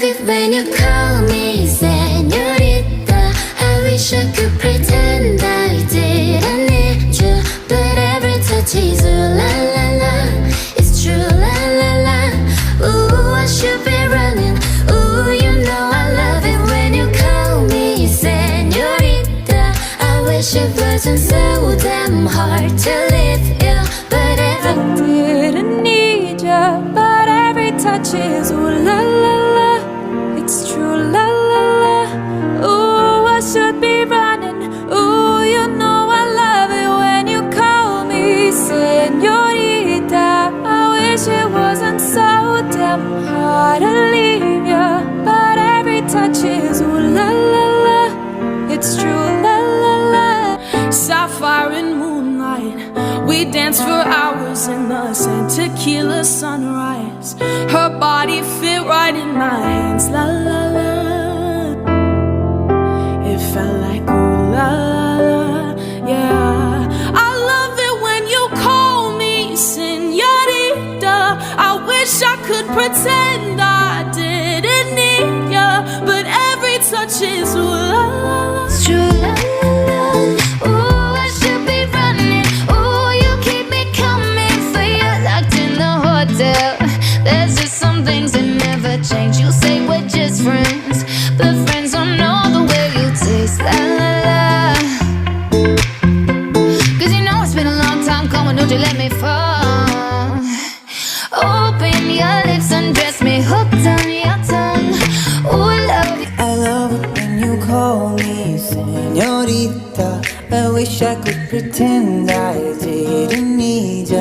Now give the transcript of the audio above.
it when you call me señorita. I wish I could pretend I didn't need you, but every touch is ooh la la la. It's true la la la. Ooh, I should be running. Ooh, you know I love it when you call me señorita. I wish it wasn't so damn hard to leave you, but every didn't need you, but every touch is ooh la la la. It's true la la la. Ooh, I should be running. Ooh, you know I love it when you call me señorita. I wish it wasn't so damn hard to leave you, but every touch is ooh la la la. It's true la la la. Sapphire and moonlight, we danced for hours in the same tequila sunrise. Her body fit right in my hands, la la la. It felt like ooh la la, yeah. I love it when you call me señorita. I wish I could pretend I didn't need ya, but every touch is ooh la la la. it's true la la la. Ooh, I should be running. Ooh, you keep me coming for you, locked in the hotel. There's just some things that never change. You say we're just friends, but friends don't know the way you taste, la la la. Cause you know it's been a long time coming, don't you let me fall. Open your lips and dress me hooked on your tongue. Ooh, love you. I love it when you call me señorita. I wish I could pretend I didn't need you.